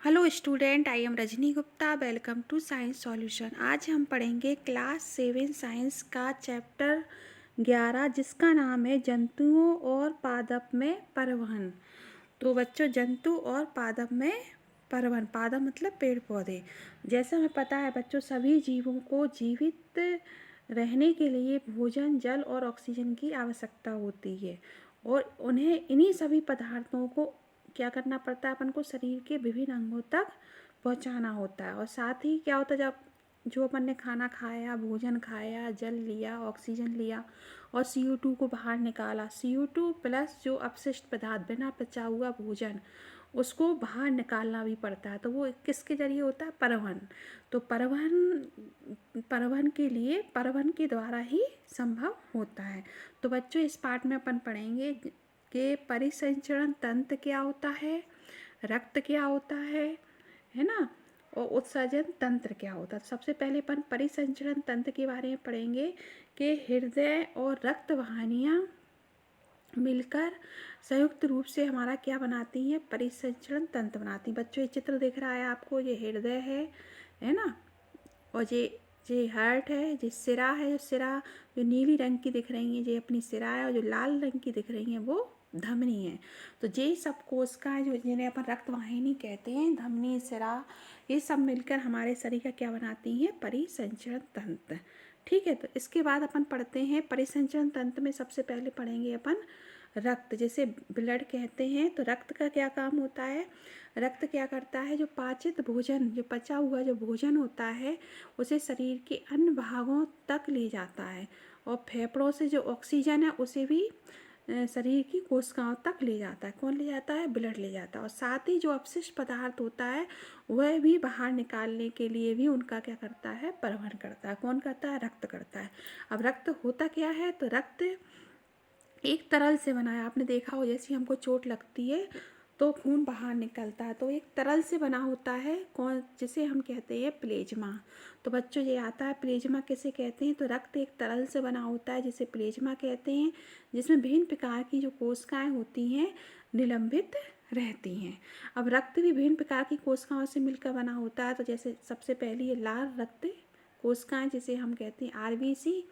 Hello student, I am Rajni Gupta. Welcome to science solution. आज हम पढ़ेंगे क्लास 7 साइंस का चैप्टर 11 जिसका नाम है जंतुओं और पादप में परिवहन। तो बच्चों, जंतु और पादप में परिवहन, पादप मतलब पेड़ पौधे। जैसे हमें पता है बच्चों, सभी जीवों को जीवित रहने के लिए भोजन, जल और ऑक्सीजन की आवश्यकता होती है और उन्हें इन्हीं सभी पदार्थों को क्या करना पड़ता है, अपन को शरीर के विभिन्न अंगों तक पहुंचाना होता है। और साथ ही क्या होता है, जब जो अपन ने खाना खाया, भोजन खाया, जल लिया, ऑक्सीजन लिया और CO2 को बाहर निकाला, CO2 प्लस जो अपशिष्ट पदार्थ, बिना पचा हुआ भोजन, उसको बाहर निकालना भी पड़ता है। तो वो किसके जरिए होता है? परिवहन। तो परिवहन के लिए परिवहन के द्वारा ही संभव होता है। तो बच्चों, इस पार्ट में अपन पढ़ेंगे कि परिसंचरण तंत्र क्या होता है, रक्त क्या होता है ना, और उत्सर्जन तंत्र क्या होता है। तो सबसे पहले अपन परिसंचरण तंत्र के बारे में पढ़ेंगे कि हृदय और रक्त वाहिनियाँ मिलकर संयुक्त रूप से हमारा क्या बनाती हैं? परिसंचरण तंत्र बनाती हैं। बच्चों, ये चित्र दिख रहा है आपको, ये हृदय है ना, और ये हार्ट है, ये सिरा है। जो सिरा जो नीली रंग की दिख रही हैं, ये अपनी सिरा है, और जो लाल रंग की दिख रही हैं वो धमनी है। तो ये सब कोशिकाएं जो जिन्हें अपन रक्त वाहिनी कहते हैं, धमनी, सिरा, ये सब मिलकर हमारे शरीर का क्या बनाती हैं? परिसंचरण तंत्र। ठीक है, तो इसके बाद अपन पढ़ते हैं परिसंचरण तंत्र में सबसे पहले पढ़ेंगे अपन रक्त, जैसे ब्लड कहते हैं। तो रक्त का क्या काम होता है? रक्त क्या करता है? जो पाचित भोजन, जो पचा हुआ जो भोजन होता है, उसे शरीर के अन्य भागों तक ले जाता है, और फेफड़ों से जो ऑक्सीजन है उसे भी शरीर की कोशिकाओं तक ले जाता है। कौन ले जाता है? ब्लड ले जाता है। और साथ ही जो अपशिष्ट पदार्थ होता है वह भी बाहर निकालने के लिए भी उनका क्या करता है? परिवहन करता है। कौन करता है? रक्त करता है। अब रक्त होता क्या है? तो रक्त एक तरल से बना है। आपने देखा हो, जैसे हमको चोट लगती है तो खून बाहर निकलता है, तो एक तरल से बना होता है। कौन? जिसे हम कहते हैं प्लेज्मा। तो बच्चों, ये आता है प्लेज्मा किसे कहते हैं? तो रक्त एक तरल से बना होता है जिसे प्लेज्मा कहते हैं, जिसमें विभिन्न प्रकार की जो कोशिकाएं होती हैं निलंबित रहती हैं। अब रक्त भी विभिन्न प्रकार की कोशिकाओं से मिलकर बना होता है। तो जैसे सबसे पहली है लाल रक्त कोशिकाएं, जिसे हम कहते हैं RBC।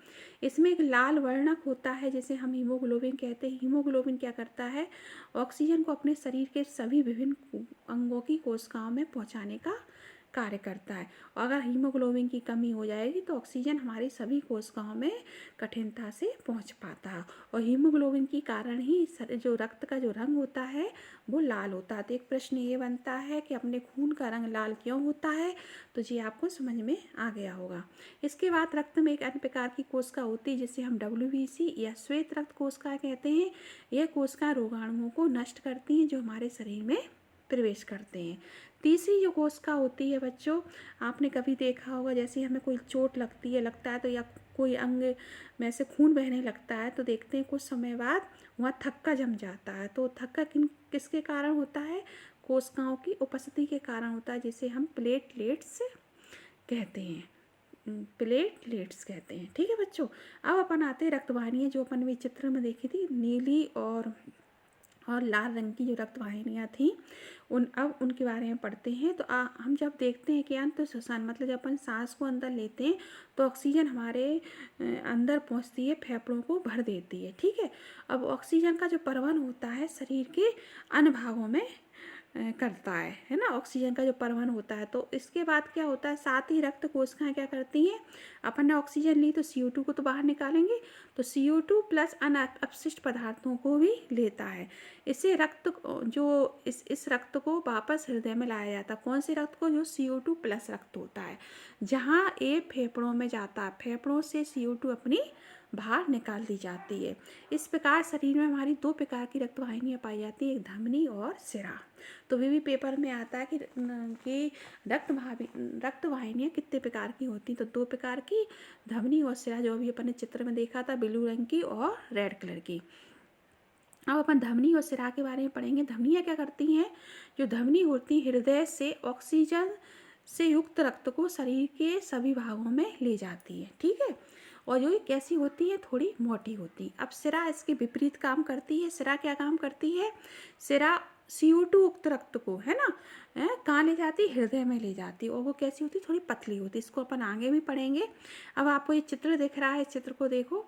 इसमें एक लाल वर्णक होता है जिसे हम हीमोग्लोबिन कहते हैं। हीमोग्लोबिन क्या करता है? ऑक्सीजन को अपने शरीर के सभी विभिन्न अंगों की कोशिकाओं में पहुंचाने का कार्य करता है। और अगर हीमोग्लोबिन की कमी हो जाएगी तो ऑक्सीजन हमारी सभी कोशिकाओं में कठिनता से पहुंच पाता है, और हीमोग्लोबिन के कारण ही जो रक्त का जो रंग होता है वो लाल होता है। तो एक प्रश्न ये बनता है कि अपने खून का रंग लाल क्यों होता है? तो ये आपको समझ में आ गया होगा। इसके बाद रक्त में एक अन्य प्रकार की कोशिका होती है जिसे हम WBC या श्वेत रक्त कोशिका कहते हैं। यह कोशिका रोगाणुओं को नष्ट करती हैं जो हमारे शरीर में प्रवेश करते हैं। तीसरी जो कोशिका होती है बच्चों, आपने कभी देखा होगा, जैसे हमें कोई चोट लगता है तो, या कोई अंग में से खून बहने लगता है तो देखते हैं कुछ समय बाद वहाँ थक्का जम जाता है। तो थक्का किसके कारण होता है? कोशिकाओं की उपस्थिति के कारण होता है, जिसे हम प्लेटलेट्स कहते हैं। प्लेटलेट्स कहते हैं। ठीक है बच्चों, अब अपन आते हैं रक्त वाहिनियाँ, जो अपन भी चित्र में देखी थी, नीली और लाल रंग की जो रक्त वाहिनियाँ थी, अब उनके बारे में पढ़ते हैं। तो हम जब देखते हैं कि अंत श्वसन, मतलब जब अपन सांस को अंदर लेते हैं तो ऑक्सीजन हमारे अंदर पहुंचती है, फेफड़ों को भर देती है। ठीक है, अब ऑक्सीजन का जो परिवहन होता है शरीर के अन्य भागों में करता है ना, ऑक्सीजन का जो परिवहन होता है। तो इसके बाद क्या होता है? साथ ही रक्त कोशिकाएं क्या करती हैं? अपन ने ऑक्सीजन ली तो CO2 को तो बाहर निकालेंगे, तो CO2 प्लस अन्य अपशिष्ट पदार्थों को भी लेता है। इससे रक्त जो इस रक्त को वापस हृदय में लाया जाता है। कौन से रक्त को? जो CO2 प्लस रक्त होता है, जहाँ ये फेफड़ों में जाता है। फेफड़ों से CO2 अपनी बाहर निकाल दी जाती है। इस प्रकार शरीर में हमारी 2 प्रकार की रक्त वाहिनियाँ पाई जाती हैं, एक धमनी और सिरा। तो भी पेपर में आता है कि रक्त वाहिनियाँ कितने प्रकार की होती हैं? तो 2 प्रकार की, धमनी और सिरा, जो अभी अपन ने चित्र में देखा था, ब्लू रंग की और रेड कलर की। अब अपन धमनी और सिरा के बारे में पढ़ेंगे। धमनियाँ क्या करती हैं? जो धमनी होती है हृदय से ऑक्सीजन से युक्त रक्त को शरीर के सभी भागों में ले जाती है। ठीक है, और जो ये कैसी होती है? थोड़ी मोटी होती है। अब सिरा इसके विपरीत काम करती है। सिरा क्या काम करती है? सिरा CO2 युक्त रक्त को, है ना, कहाँ ले जाती, हृदय में ले जाती, और वो कैसी होती, थोड़ी पतली होती। इसको अपन आगे भी पढ़ेंगे। अब आपको ये चित्र दिख रहा है, इस चित्र को देखो,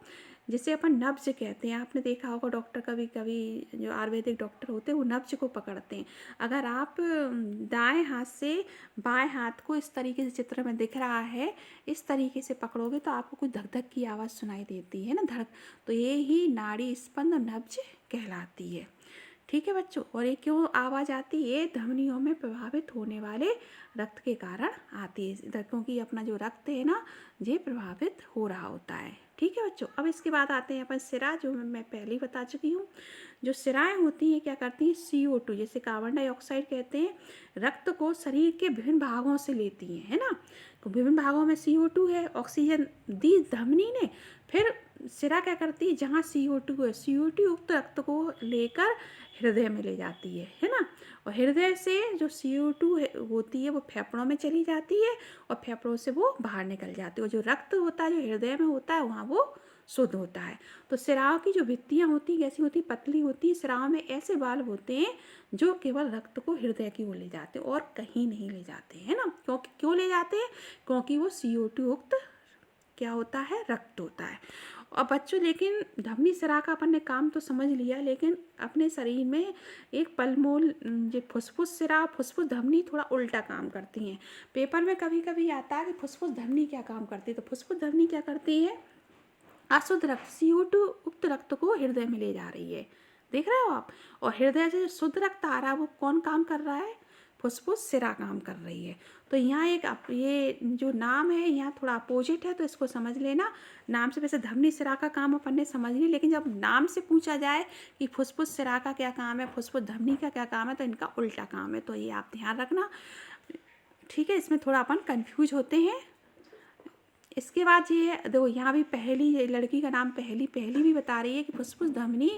जिसे अपन नब्ज कहते हैं। आपने देखा होगा डॉक्टर कभी कभी जो आयुर्वेदिक डॉक्टर होते हैं वो नब्ज को पकड़ते हैं। अगर आप दाएं हाथ से बाएं हाथ को इस तरीके से चित्र में दिख रहा है, इस तरीके से पकड़ोगे तो आपको कुछ धक धक की आवाज़ सुनाई देती है ना, धड़क, तो ये ही नाड़ी स्पंद नब्ज कहलाती है। ठीक है बच्चों। और ये क्यों आवाज़ आती है, ये धमनियों में प्रभावित होने वाले रक्त के कारण आती है, क्योंकि अपना जो रक्त है ना, ये प्रभावित हो रहा होता है। ठीक है बच्चों। अब इसके बाद आते हैं अपन सिरा, जो मैं पहले ही बता चुकी हूँ। जो सिराएं होती हैं क्या करती हैं, CO2 जैसे कार्बन डाइऑक्साइड कहते हैं, रक्त को शरीर के विभिन्न भागों से लेती हैं, है ना। तो विभिन्न भागों में CO2 है, ऑक्सीजन दी धमनी ने, फिर सिरा क्या करती है, जहाँ CO2 है, CO2 युक्त रक्त को लेकर हृदय में ले जाती है ना। और हृदय से जो CO2 होती है वो फेफड़ों में चली जाती है, और फेफड़ों से वो बाहर निकल जाती है। और जो रक्त होता है जो हृदय में होता है वहाँ वो शुद्ध होता है। तो सिराओं की जो भित्तियाँ होती हैं कैसी होती, पतली होती है। सिराओं में ऐसे बाल होते हैं जो केवल रक्त को हृदय की ओर ले जाते हैं और कहीं नहीं ले जाते, है ना। क्यों ले जाते हैं, क्योंकि वो CO2 युक्त क्या होता है, रक्त होता है। और बच्चों लेकिन धमनी सिरा का अपन ने काम तो समझ लिया, लेकिन अपने शरीर में एक पलमोल जो फुसफुस सिरा, फुसफुस धमनी थोड़ा उल्टा काम करती हैं। पेपर में कभी कभी आता है कि फुसफुस धमनी क्या काम करती है, तो फुसफुस धमनी क्या करती है, अशुद्ध रक्त CO2 युक्त रक्त को हृदय में ले जा रही है, देख रहे हो आप। और हृदय से जो शुद्ध रक्त आ रहा है वो कौन काम कर रहा है, फुसफुस सिरा काम कर रही है। तो यहाँ एक ये जो नाम है यहाँ थोड़ा अपोजिट है, तो इसको समझ लेना। नाम से वैसे धमनी सिरा का काम अपन ने समझ लिया, लेकिन जब नाम से पूछा जाए कि फुसफुस सिरा का क्या काम है, फुसफुस धमनी का क्या काम है, तो इनका उल्टा काम है। तो ये आप ध्यान रखना, ठीक है। इसमें थोड़ा अपन कन्फ्यूज होते हैं। इसके बाद ये देखो, यहाँ भी पहली लड़की का नाम पहली भी बता रही है कि फुसफुस धमनी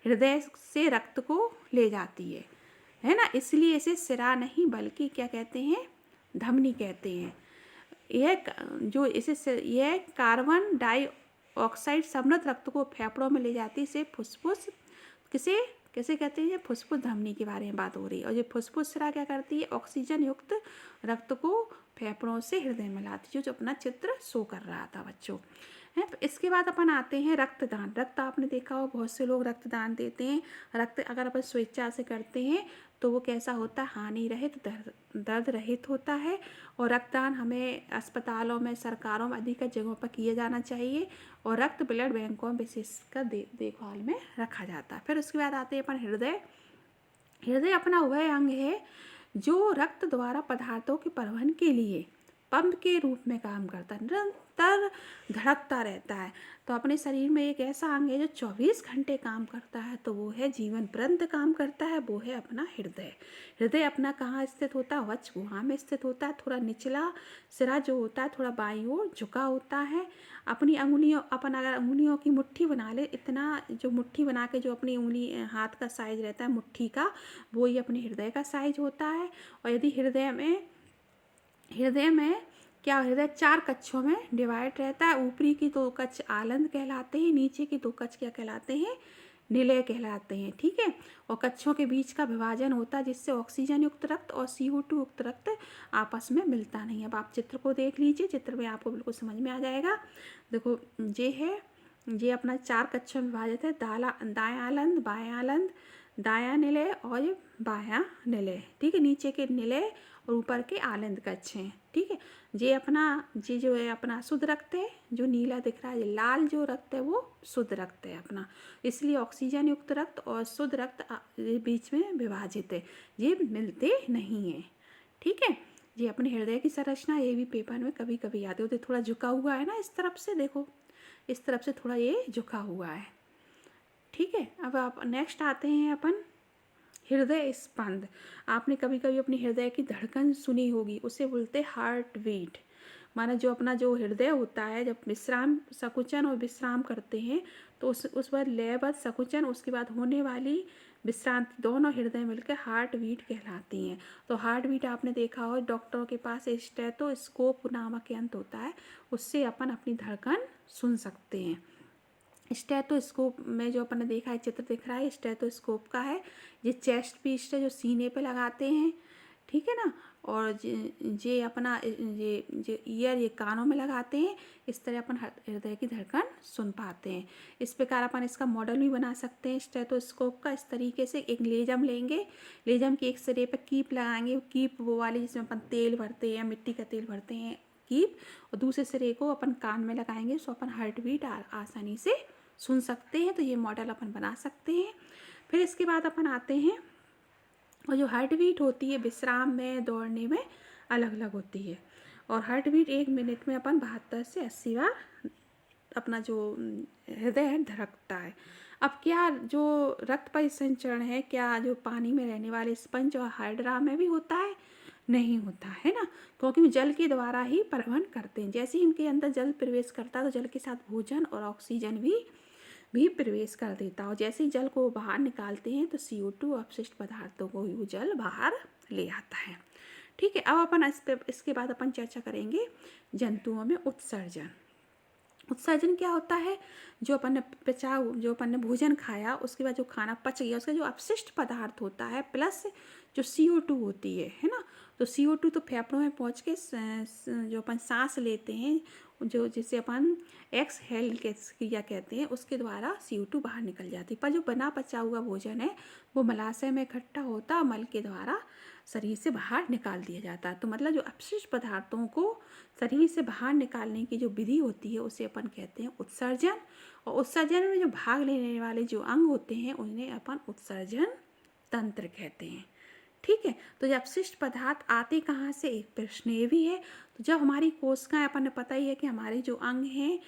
हृदय से रक्त को ले जाती है ना। इसलिए इसे सिरा नहीं बल्कि क्या कहते हैं, धमनी कहते हैं। यह जो यह कार्बन डाइऑक्साइड समृद्ध रक्त को फेफड़ों में ले जाती है। इसे फुसफुस कैसे कहते हैं, फुसफुस धमनी के बारे में बात हो रही है। और ये फुसफुस सिरा क्या करती है, ऑक्सीजन युक्त रक्त को फेफड़ों से हृदय में लाती है, जो अपना चित्र शो कर रहा था बच्चों, है। इसके बाद अपन आते हैं रक्तदान। रक्त आपने देखा हो बहुत से लोग रक्तदान देते हैं। रक्त अगर अपन स्वेच्छा से करते हैं तो वो कैसा होता है, हानि रहित, दर्द रहित होता है। और रक्तदान हमें अस्पतालों में, सरकारों में, अधिक जगहों पर किया जाना चाहिए। और रक्त ब्लड बैंकों में विशेषकर देखभाल में रखा जाता है। फिर उसके बाद आते हैं अपन हृदय। हृदय अपना वह अंग है जो रक्त द्वारा पदार्थों के परिवहन के लिए पंप के रूप में काम करता है, निरंतर धड़कता रहता है। तो अपने शरीर में एक ऐसा अंग है जो 24 घंटे काम करता है, तो वो है जीवन पर्यंत काम करता है, वो है अपना हृदय। हृदय अपना कहाँ स्थित होता है, वक्ष गुहा में स्थित होता है। थोड़ा निचला सिरा जो होता है थोड़ा बाईं ओर झुका होता है। अपनी अंगुलियों, अपन अगर अंगुलियों की मुट्ठी बना ले, इतना जो मुट्ठी बना के जो अपनी उंगली हाथ का साइज रहता है मुट्ठी का, वो ही अपने हृदय का साइज होता है। और यदि हृदय में क्या, हृदय 4 कक्षों में डिवाइड रहता है। ऊपरी की 2 कक्ष आलंद कहलाते हैं, नीचे की 2 कक्ष क्या कहलाते हैं, निलय कहलाते हैं, ठीक है। और कक्षों के बीच का विभाजन होता है, जिससे ऑक्सीजन युक्त रक्त और CO2 युक्त रक्त आपस में मिलता नहीं है। अब आप चित्र को देख लीजिए, चित्र में आपको बिल्कुल समझ में आ जाएगा। देखो ये अपना 4 कक्षों में विभाजित है, दायां आलंद, बायां आलंद, दायां निलय और बायां निलय, ठीक है। नीचे के निलय और ऊपर के आलंद कक्ष हैं, ठीक है। ये जो है अपना शुद्ध रक्त है, जो नीला दिख रहा है, लाल जो रक्त है वो शुद्ध रक्त है अपना। इसलिए ऑक्सीजन युक्त रक्त और शुद्ध रक्त बीच में विभाजित है, ये मिलते नहीं हैं, ठीक है। ये अपने हृदय की संरचना, ये भी पेपर में कभी कभी आते होते। थोड़ा झुका हुआ है ना इस तरफ से, देखो इस तरफ से थोड़ा ये झुका हुआ है, ठीक है। अब आप नेक्स्ट आते हैं अपन हृदय स्पंद। आपने कभी कभी अपनी हृदय की धड़कन सुनी होगी, उसे बोलते हार्ट बीट। माना जो अपना जो हृदय होता है, जब विश्राम, सकुचन और विश्राम करते हैं तो उस बार लयबद्ध सकुचन, उसके बाद होने वाली विश्रांति, दोनों हृदय मिलकर हार्ट बीट कहलाती हैं। तो हार्ट बीट आपने देखा हो डॉक्टरों के पास स्टेथोस्कोप नामक यंत्र होता है, उससे अपन अपनी धड़कन सुन सकते हैं। स्टेथोस्कोप में जो अपन ने देखा है, चित्र दिख रहा है, स्टेथोस्कोप का है। ये चेस्ट पीस है जो सीने पे लगाते हैं, ठीक है ना। और ये अपना ये ईयर ये कानों में लगाते हैं। इस तरह अपन हृदय की धड़कन सुन पाते हैं। इस प्रकार अपन इसका मॉडल भी बना सकते हैं स्टेथोस्कोप का। इस तरीके से एक लेजम लेंगे, लेजम के एक सिरे पर कीप लगाएंगे, कीप वो वाली जिसमें अपन तेल भरते हैं, मिट्टी का तेल भरते हैं, कीप, और दूसरे सिरे को अपन कान में लगाएंगे, सो अपन हार्ट बीट आसानी से सुन सकते हैं। तो ये मॉडल अपन बना सकते हैं। फिर इसके बाद अपन आते हैं, और जो हार्ट बीट होती है विश्राम में, दौड़ने में अलग अलग होती है। और हार्ट बीट 1 मिनट में अपन 72 से 80 बार अपना जो हृदय है धड़कता है। अब क्या जो रक्त परिसंचरण है, क्या जो पानी में रहने वाले स्पंज और हाइड्रा में भी होता है? नहीं होता है ना, क्योंकि वो जल के द्वारा ही परिवहन करते हैं। जैसे ही इनके अंदर जल प्रवेश करता है तो जल के साथ भोजन और ऑक्सीजन भी प्रवेश कर देता है। और जैसे ही जल को बाहर निकालते हैं तो CO2 अपशिष्ट पदार्थों को वो जल बाहर ले आता है। ठीक है, अब अपन इसके बाद अपन चर्चा करेंगे जंतुओं में उत्सर्जन। उत्सर्जन क्या होता है? जो अपन ने भोजन खाया, उसके बाद जो खाना पच गया, उसका जो अपशिष्ट पदार्थ होता है प्लस जो CO2 होती है ना। तो CO2 तो फेफड़ों में पहुंच के जो अपन सांस लेते हैं, जो जिसे अपन एक्सहेल क्रिया कहते हैं, उसके द्वारा CO2 बाहर निकल जाती है। पर जो बना पचा हुआ भोजन है वो मलाशय में इकट्ठा होता है, मल के द्वारा शरीर से बाहर निकाल दिया जाता है। तो मतलब जो अपशिष्ट पदार्थों को शरीर से बाहर निकालने की जो विधि होती है उसे अपन कहते हैं उत्सर्जन। और उत्सर्जन में जो भाग लेने वाले जो अंग होते हैं उन्हें अपन उत्सर्जन तंत्र कहते हैं। ठीक है, तो जब अपशिष्ट पदार्थ आते कहाँ से, एक प्रश्न ये भी है। तो जब हमारी कोशिकाएं, अपन ने पता ही है कि हमारे जो अंग हैं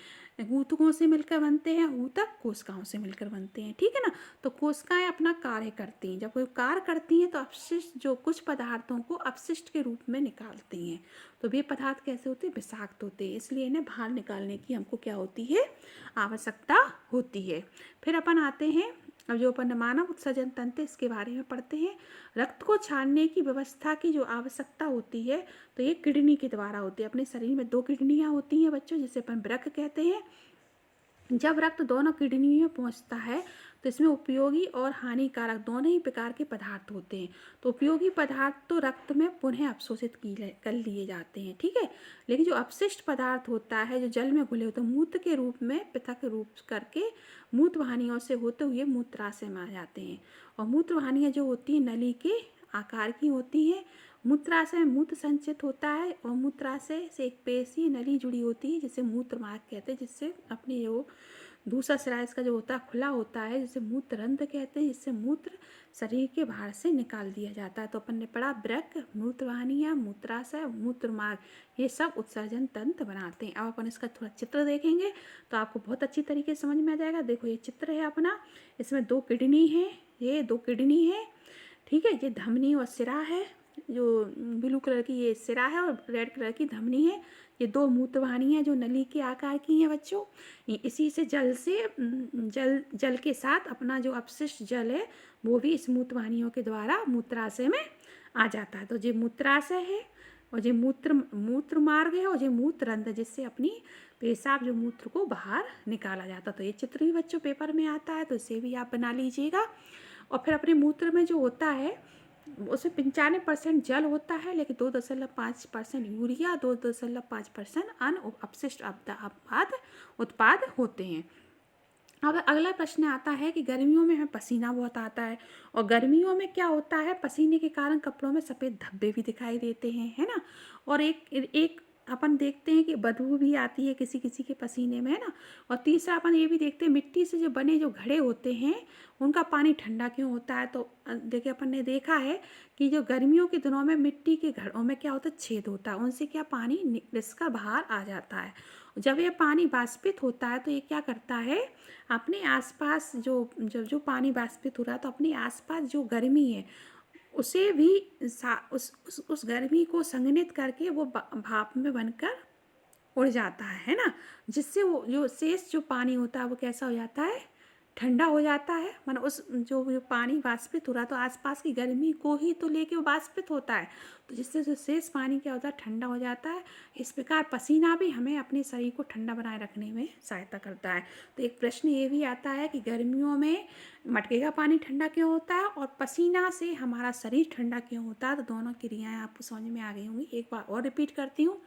ऊतकों से मिलकर बनते हैं, ऊतक कोशिकाओं से मिलकर बनते हैं, ठीक है ना। तो कोशिकाएं अपना कार्य करती हैं, जब वो कार्य करती हैं तो अपशिष्ट जो कुछ पदार्थों को अपशिष्ट के रूप में निकालती हैं। तो वे पदार्थ कैसे होते हैं? विषाक्त होते हैं, इसलिए इन्हें बाहर निकालने की हमको क्या होती है? आवश्यकता होती है। फिर अपन आते हैं, अब जो अपन मानव उत्सर्जन तंत्र इसके बारे में पढ़ते हैं। रक्त को छानने की व्यवस्था की जो आवश्यकता होती है तो ये किडनी के द्वारा होती है। अपने शरीर में 2 किडनियाँ होती हैं बच्चों, जिसे अपन वृक्क कहते हैं। जब रक्त दोनों किडनी में पहुंचता है तो इसमें उपयोगी और हानिकारक दोनों ही प्रकार के पदार्थ होते हैं। तो उपयोगी पदार्थ तो रक्त में पुनः अवशोषित कर लिए जाते हैं, ठीक है। लेकिन जो अपशिष्ट पदार्थ होता है जो जल में घुले होते हैं, मूत्र के रूप में पृथक रूप करके मूत्र वाहिनियों से होते हुए मूत्राशय में आ जाते हैं। और मूत्र वाहिनियाँ जो होती हैं नली के आकार की होती हैं। मूत्राशय में मूत्र संचित होता है और मूत्राशय से एक पेशी नली जुड़ी होती है जिसे मूत्र मार्ग कहते हैं, जिससे अपनी जो दूसरा सिरा इसका जो होता है खुला होता है, जिसे मूत्र रंध्र कहते हैं, जिससे मूत्र शरीर के बाहर से निकाल दिया जाता है। तो अपन ने पढ़ा वृक्क, मूत्र वाहिनियाँ, मूत्राशय, मूत्र मार्ग, ये सब उत्सर्जन तंत्र बनाते हैं। अब अपन इसका थोड़ा चित्र देखेंगे तो आपको बहुत अच्छी तरीके से समझ में आ जाएगा। देखो ये चित्र है अपना, इसमें 2 किडनी है, ये 2 किडनी है, ठीक है। ये धमनी और सिरा है, जो ब्लू कलर की ये सिरा है और रेड कलर की धमनी है। ये 2 मूत्रवाहिनी हैं जो नली के आकार की हैं बच्चों। इसी से जल के साथ अपना जो अपशिष्ट जल है वो भी इस मूत्रवाहिनियों के द्वारा मूत्राशय में आ जाता है। तो ये मूत्राशय है और ये मूत्र मार्ग है और ये मूत्र रंध्र, जिससे अपनी पेशाब जो मूत्र को बाहर निकाला जाता है। तो ये चित्र भी बच्चों पेपर में आता है, तो इसे भी आप बना लीजिएगा। और फिर अपने मूत्र में जो होता है उसमें 95% जल होता है, लेकिन 2.5% यूरिया, 2.5% अन्य अपशिष्ट उत्पाद होते हैं। अब अगला प्रश्न आता है कि गर्मियों में हमें पसीना बहुत आता है, और गर्मियों में क्या होता है, पसीने के कारण कपड़ों में सफ़ेद धब्बे भी दिखाई देते हैं, है ना। और एक अपन देखते हैं कि बदबू भी आती है किसी किसी के पसीने में, है ना। और तीसरा अपन ये भी देखते हैं मिट्टी से जो बने जो घड़े होते हैं उनका पानी ठंडा क्यों होता है। तो देखिए अपन ने देखा है कि जो गर्मियों के दिनों में मिट्टी के घड़ों में क्या होता है, छेद होता है, उनसे क्या पानी रिसका बाहर आ जाता है। जब ये पानी वाष्पित होता है तो ये क्या करता है, अपने आसपास जो पानी वाष्पित हो रहा है तो अपने आसपास जो गर्मी है उसे भी उस गर्मी को संघनित करके वो भाप में बनकर उड़ जाता है ना। जिससे वो जो शेष जो पानी होता है वो कैसा हो जाता है, ठंडा हो जाता है। मतलब उस जो पानी वाष्पित हो रहा है तो आसपास की गर्मी को ही तो लेके वो वाष्पित होता है, तो जिससे जो शेष पानी क्या होता है, ठंडा हो जाता है। इस प्रकार पसीना भी हमें अपने शरीर को ठंडा बनाए रखने में सहायता करता है। तो एक प्रश्न ये भी आता है कि गर्मियों में मटके का पानी ठंडा क्यों होता है और पसीना से हमारा शरीर ठंडा क्यों होता है। तो दोनों क्रियाएं आपको समझ में आ गई होंगी। एक बार और रिपीट करती हूँ।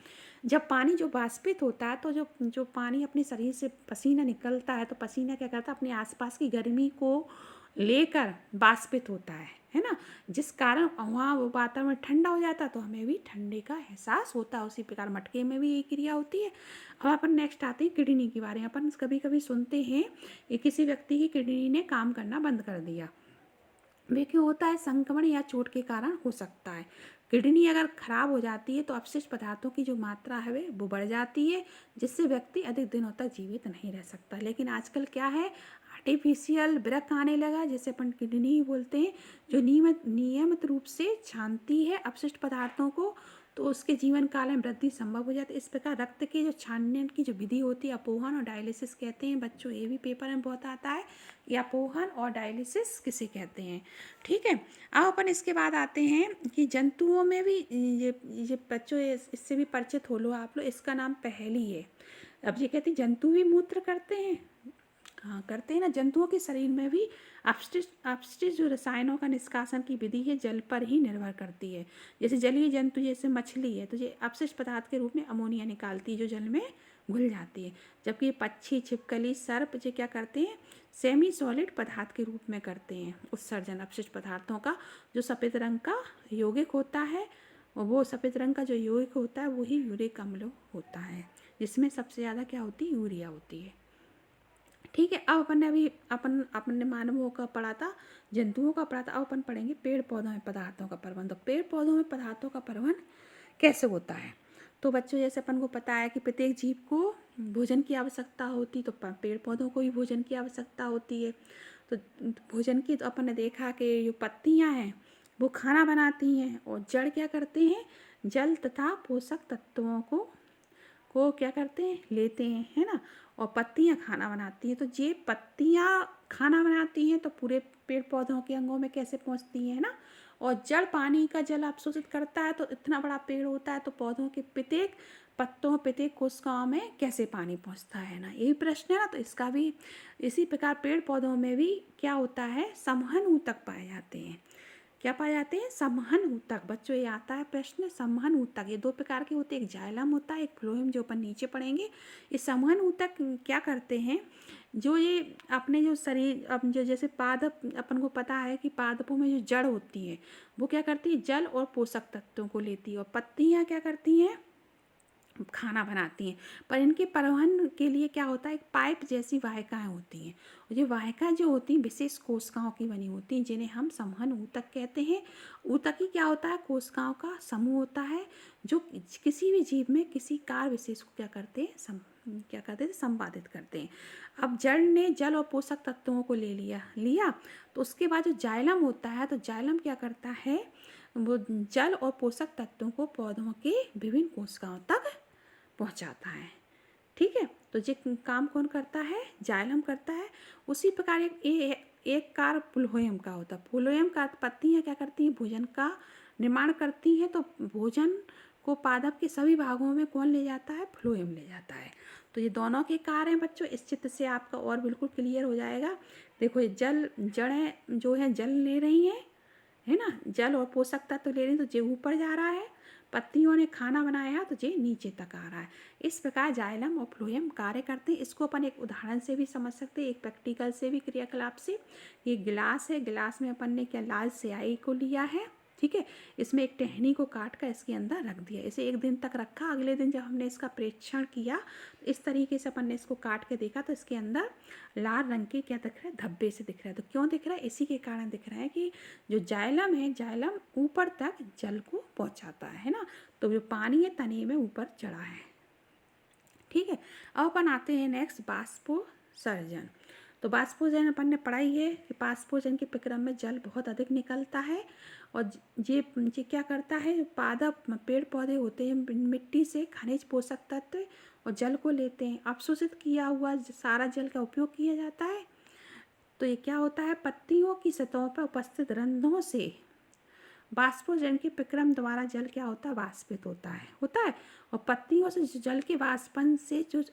जब पानी जो वाष्पित होता है, तो जो जो पानी अपने शरीर से पसीना निकलता है, तो पसीना क्या करता है, अपने आसपास की गर्मी को लेकर वाष्पित होता है ना, जिस कारण वहाँ वो वातावरण ठंडा हो जाता है, तो हमें भी ठंडे का एहसास होता है। उसी प्रकार मटके में भी यही क्रिया होती है। अब अपन नेक्स्ट आते हैं किडनी के बारे में। अपन कभी कभी सुनते हैं कि किसी व्यक्ति की किडनी ने काम करना बंद कर दिया। वे क्यों होता है, संक्रमण या चोट के कारण हो सकता है। किडनी अगर खराब हो जाती है तो अपशिष्ट पदार्थों की जो मात्रा है वो बढ़ जाती है, जिससे व्यक्ति अधिक दिनों तक जीवित नहीं रह सकता। लेकिन आजकल क्या है, आर्टिफिशियल वृक्क आने लगा, जिसे अपन किडनी ही बोलते हैं, जो नियमित रूप से छानती है अपशिष्ट पदार्थों को, तो उसके जीवन काल में वृद्धि संभव हो जाती है। इस प्रकार रक्त के जो छानने की जो विधि होती है, अपोहन और डायलिसिस कहते हैं। बच्चों ये भी पेपर में बहुत आता है कि अपोहन और डायलिसिस किसे कहते हैं। ठीक है, अब अपन इसके बाद आते हैं कि जंतुओं में भी ये बच्चों इससे भी परिचित हो लो आप लोग। इसका नाम पहेली है। अब ये कहते हैं जंतु भी मूत्र करते हैं। हाँ करते हैं ना। जंतुओं के शरीर में भी अपशिष्ट जो रसायनों का निष्कासन की विधि है जल पर ही निर्भर करती है। जैसे जलीय जंतु जैसे मछली है, तो ये अपशिष्ट पदार्थ के रूप में अमोनिया निकालती है जो जल में घुल जाती है। जबकि पक्षी, छिपकली, सर्प जो क्या करते हैं, सेमी सॉलिड पदार्थ के रूप में करते हैं उत्सर्जन अपशिष्ट पदार्थों का। जो सफ़ेद रंग का यौगिक होता है, और वो सफ़ेद रंग का जो यौगिक होता है वही यूरिक अम्ल होता है, जिसमें सबसे ज़्यादा क्या होती है, यूरिया होती है। ठीक है, अब अपन ने अभी अपन ने मानवों का पढ़ा था, जंतुओं का पढ़ा था। अब अपन पढ़ेंगे पेड़ पौधों में पदार्थों का परिवहन। तो पेड़ पौधों में पदार्थों का परिवहन कैसे होता है। तो बच्चों जैसे अपन को पता है कि प्रत्येक जीव को भोजन की आवश्यकता होती, तो पेड़ पौधों को भी भोजन की आवश्यकता होती है। तो भोजन की तो अपन ने देखा कि जो पत्तियां हैं वो खाना बनाती हैं, और जड़ क्या करते हैं, जल तथा पोषक तत्वों को क्या करते हैं, लेते हैं, है ना। और पत्तियां खाना बनाती हैं। तो ये पत्तियां खाना बनाती हैं, तो पूरे पेड़ पौधों के अंगों में कैसे पहुंचती हैं, है ना। और जड़ पानी का जल अवशोषित करता है, तो इतना बड़ा पेड़ होता है, तो पौधों के प्रत्येक पत्तों, प्रत्येक कोशिकाओं में कैसे पानी पहुंचता है ना, यही प्रश्न है ना। तो इसका भी इसी प्रकार पेड़ पौधों में भी क्या होता है, संवहन ऊतक पाए जाते हैं। क्या पाए जाते हैं, संवहन ऊतक। बच्चों ये आता है प्रश्न, संवहन ऊतक। ये दो प्रकार के होते हैं, एक जाइलम होता है, एक फ्लोएम, जो अपन नीचे पढ़ेंगे। ये संवहन ऊतक क्या करते हैं, जो ये अपने जो शरीर, अब जो जैसे पादप, अपन को पता है कि पादपों में जो जड़ होती है वो क्या करती है, जल और पोषक तत्वों को लेती है, और पत्तियां क्या करती हैं, खाना बनाती हैं। पर इनके परिवहन के लिए क्या होता है, एक पाइप जैसी वाहिकाएं होती हैं। और ये वाहिकाएं जो होती हैं विशेष कोशिकाओं की बनी होती हैं, जिन्हें हम संवहन ऊतक कहते हैं। ऊतक ही क्या होता है, कोशिकाओं का समूह होता है, जो किसी भी जीव में किसी कार्य विशेष को क्या करते हैं, क्या करते हैं, संपादित करते हैं। अब जड़ ने जल और पोषक तत्वों को ले लिया, तो उसके बाद जो जाइलम होता है, तो जाइलम क्या करता है, वो जल और पोषक तत्वों को पौधों के विभिन्न कोशिकाओं तक पहुंचाता है। ठीक है, तो ये काम कौन करता है, जाइलम करता है। उसी प्रकार एक कार्य फ्लोएम का होता है। फ्लोएम का पत्तियां क्या करती हैं, भोजन का निर्माण करती हैं। तो भोजन को पादप के सभी भागों में कौन ले जाता है, फ्लोएम ले जाता है। तो ये दोनों के कार्य हैं बच्चों। इस चित्र से आपका और बिल्कुल क्लियर हो जाएगा। देखो ये जड़ें जो है जल ले रही हैं, है ना, जल और पोषक तत्व ले रही हैं, तो ये ऊपर जा रहा है। पत्तियों ने खाना बनाया, तो ये नीचे तक आ रहा है। इस प्रकार जाइलम और फ्लोएम कार्य करते हैं। इसको अपन एक उदाहरण से भी समझ सकते हैं, एक प्रैक्टिकल से भी, क्रियाकलाप से। ये गिलास है, गिलास में अपन ने क्या लाल स्याही को लिया है, ठीक है। इसमें एक टहनी को काट कर इसके अंदर रख दिया। इसे एक दिन तक रखा। अगले दिन जब हमने इसका प्रेक्षण किया, इस तरीके से अपन ने इसको काट के देखा, तो इसके अंदर लाल रंग के क्या दिख रहा है, धब्बे से दिख रहा है। तो क्यों दिख रहा है, इसी के कारण दिख रहा है कि जो जाइलम है, जाइलम ऊपर तक जल को पहुंचाता है ना। तो जो पानी है तने में ऊपर चढ़ा है। ठीक है, अब अपन आते हैं नेक्स्ट, बाष्पोत्सर्जन। तो बाष्पोत्सर्जन अपन ने पढ़ाई है कि बाष्पोत्सर्जन के प्रक्रम में जल बहुत अधिक निकलता है, और ये क्या करता है, पादप पेड़ पौधे होते हैं, मिट्टी से खनिज पोषक तत्व और जल को लेते हैं। अवशोषित किया हुआ सारा जल का उपयोग किया जाता है। तो ये क्या होता है, पत्तियों की सतहों पर उपस्थित रंध्रों से बाष्पोत्सर्जन के प्रक्रम द्वारा जल क्या होता है, वाष्पित होता है। और पत्तियों से जल के वाष्पन से जो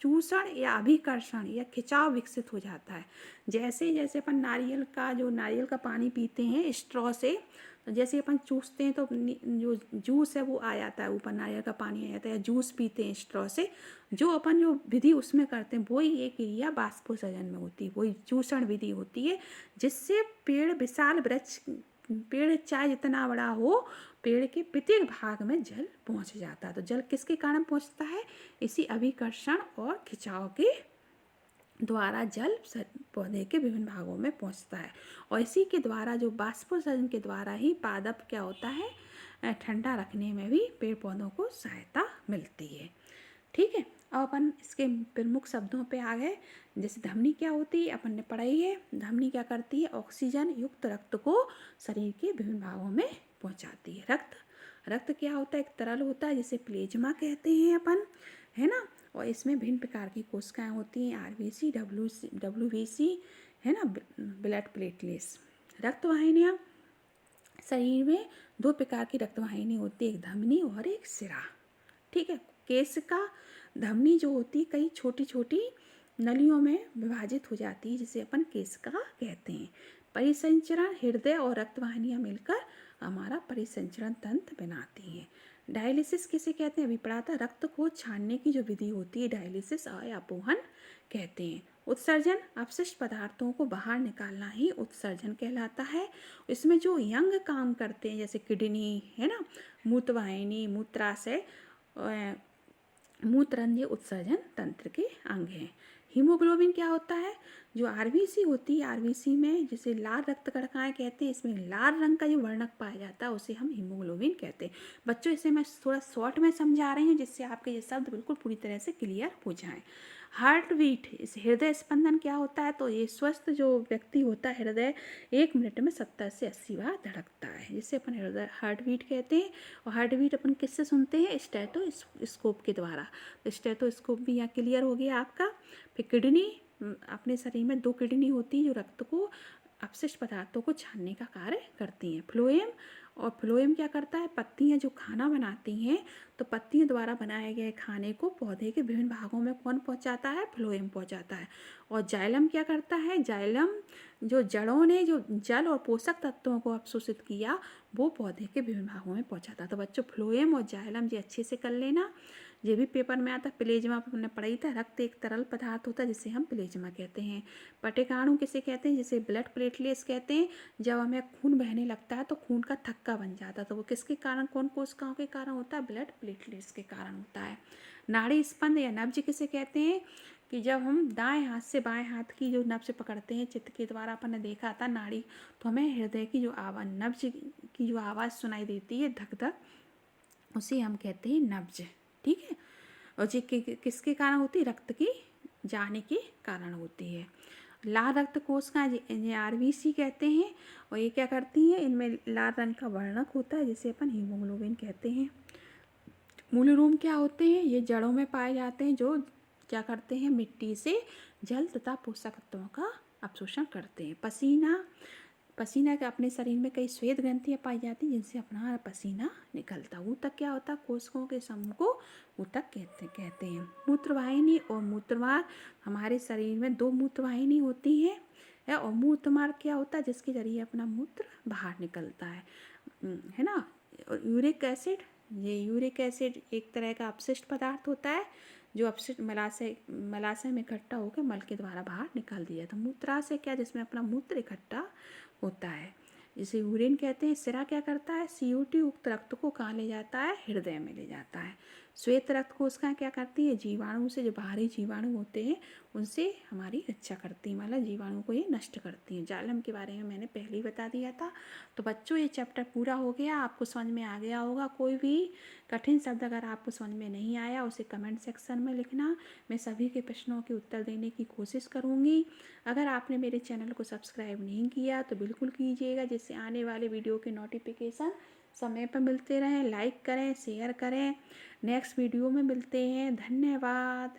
चूषण या अभिकर्षण या खिंचाव विकसित हो जाता है। जैसे जैसे अपन नारियल का पानी पीते हैं स्ट्रॉ से, तो जैसे अपन चूसते हैं तो जो जूस है वो आ जाता है ऊपर, नारियल का पानी आ जाता है, या जूस पीते हैं स्ट्रॉ से, जो विधि उसमें करते हैं वही ये क्रिया बाष्पोत्सर्जन में होती है, वही चूषण विधि होती है, जिससे पेड़ चाहे जितना बड़ा हो, पेड़ के प्रत्येक भाग में जल पहुंच जाता है। तो जल किसके कारण पहुंचता है, इसी अभिकर्षण और खिंचाव के द्वारा जल पौधे के विभिन्न भागों में पहुंचता है। और इसी के द्वारा जो बाष्पोत्सर्जन के द्वारा ही पादप क्या होता है, ठंडा रखने में भी पेड़ पौधों को सहायता मिलती है। ठीक है, अब अपन इसके प्रमुख शब्दों पे आ गए। जैसे धमनी क्या होती है, अपन ने पढ़ाई है। धमनी क्या करती है, ऑक्सीजन युक्त रक्त को शरीर के विभिन्न भागों में पहुंचाती है। रक्त क्या होता है, एक तरल होता है जिसे प्लेज्मा कहते हैं अपन, है ना। और इसमें भिन्न प्रकार की कोशिकाएं होती हैं, आरबीसी, डब्ल्यूबीसी, है ना, ब्लड प्लेटलेट्स। रक्तवाहिनियाँ, शरीर में दो प्रकार की रक्तवाहिनी होती है, एक धमनी और एक सिरा। ठीक है, केश का धमनी जो होती है कई छोटी छोटी नलियों में विभाजित हो जाती है, जिसे अपन केशिका कहते हैं। परिसंचरण, हृदय और रक्तवाहिनियाँ मिलकर हमारा परिसंचरण तंत्र बनाती हैं। डायलिसिस किसे कहते हैं, अभी पढ़ा था, रक्त को छानने की जो विधि होती है डायलिसिस या अपोहन कहते हैं। उत्सर्जन, अपशिष्ट पदार्थों को बाहर निकालना ही उत्सर्जन कहलाता है। इसमें जो यंग काम करते हैं जैसे किडनी, है ना, मूत्रवाहिनी, मूत्राशय, मूत्ररंध्र उत्सर्जन तंत्र के अंग हैं। हीमोग्लोबिन क्या होता है, जो आरबीसी होती है, आरबीसी में जिसे लाल रक्त कणिकाएं कहते हैं, इसमें लाल रंग का जो वर्णक पाया जाता है उसे हम हीमोग्लोबिन कहते हैं। बच्चों इसे मैं थोड़ा शॉर्ट में समझा रही हूँ जिससे आपके ये शब्द बिल्कुल पूरी तरह से क्लियर हो जाएं। हार्ट बीट, इस हृदय स्पंदन क्या होता है, तो ये स्वस्थ जो व्यक्ति होता है हृदय 1 मिनट में 70 से 80 बार धड़कता है, जिसे अपन हृदय हार्ट बीट कहते हैं। और हार्ट बीट अपन किससे सुनते हैं, स्टेथोस्कोप के द्वारा। तो स्टेथोस्कोप भी यहाँ क्लियर हो गया आपका। फिर किडनी, अपने शरीर में 2 किडनी होती है जो रक्त को, अपशिष्ट पदार्थों को छानने का कार्य करती हैं। फ्लोएम, और फ्लोएम क्या करता है, पत्तियां जो खाना बनाती हैं, तो पत्तियों द्वारा बनाए गए खाने को पौधे के विभिन्न भागों में कौन पहुंचाता है, फ्लोएम पहुंचाता है। और जाइलम क्या करता है, जाइलम जो जड़ों ने जो जल और पोषक तत्वों को अवशोषित किया वो पौधे के विभिन्न भागों में पहुंचाता है। तो बच्चों फ्लोएम और जाइलम ये अच्छे से कर लेना, ये भी पेपर में आता है। प्लेज्मा हमने पढ़ी था, रक्त एक तरल पदार्थ होता है जिसे हम प्लेज्मा कहते हैं। पटेकाणु किसे कहते हैं, जिसे ब्लड प्लेटलेट्स कहते हैं। जब हमें खून बहने लगता है तो खून का थक्का बन जाता है, तो वो किसके कारण, कौन कोशिकाओं के कारण होता है, ब्लड प्लेटलेट्स के कारण होता है। नाड़ी स्पंद या नब्ज किसे कहते हैं, कि जब हम दाएं हाथ से बाएं हाथ की जो नब्ज पकड़ते हैं चित्त के द्वारा, अपन ने देखा था नाड़ी, तो हमें हृदय की जो आवाज़, नब्ज की जो आवाज़ सुनाई देती है धक धक, उसे हम कहते हैं नब्ज। ठीक है, और ये किसके कारण होती है, रक्त की जाने के कारण होती है। लाल रक्त कोशिका जिन्हें आरबीसी कहते हैं, और ये क्या करती हैं, इनमें लाल रंग का वर्णक होता है जिसे अपन हीमोग्लोबिन कहते हैं। मूलरूम क्या होते हैं, ये जड़ों में पाए जाते हैं, जो क्या करते हैं, मिट्टी से जल तथा पोषक तत्वों का अवशोषण करते हैं। पसीना के अपने शरीर में कई श्वेत ग्रंथियाँ पाई जाती हैं जिनसे अपना पसीना निकलता है। ऊतक क्या होता है, कोशिकाओं के समूह को ऊतक कहते हैं। मूत्रवाहिनी और मूत्रमार्ग, हमारे शरीर में 2 मूत्रवाहिनी होती हैं, और मूत्रमार्ग क्या होता है, जिसके जरिए अपना मूत्र बाहर निकलता है ना। और यूरिक एसिड एक तरह का अपशिष्ट पदार्थ होता है जो अपशिष्ट मलाशय में इकट्ठा होकर मल के द्वारा बाहर निकाल दिया। तो मूत्राशय क्या, जिसमें अपना मूत्र इकट्ठा होता है, जिसे यूरिन कहते हैं। सिरा क्या करता है, CO2 युक्त रक्त को कहाँ ले जाता है, हृदय में ले जाता है। श्वेत रक्त कोशिकाएं क्या करती है, जीवाणु से, जो बाहरी जीवाणु होते हैं उनसे हमारी रक्षा करती हैं, मतलब जीवाणु को ये नष्ट करती हैं। जाइलम के बारे में मैंने पहले ही बता दिया था। तो बच्चों ये चैप्टर पूरा हो गया, आपको समझ में आ गया होगा। कोई भी कठिन शब्द अगर आपको समझ में नहीं आया उसे कमेंट सेक्शन में लिखना, मैं सभी के प्रश्नों के उत्तर देने की कोशिश करूँगी। अगर आपने मेरे चैनल को सब्सक्राइब नहीं किया तो बिल्कुल कीजिएगा, जिससे आने वाले वीडियो के नोटिफिकेशन समय पर मिलते रहें। लाइक करें, शेयर करें। नेक्स्ट वीडियो में मिलते हैं। धन्यवाद।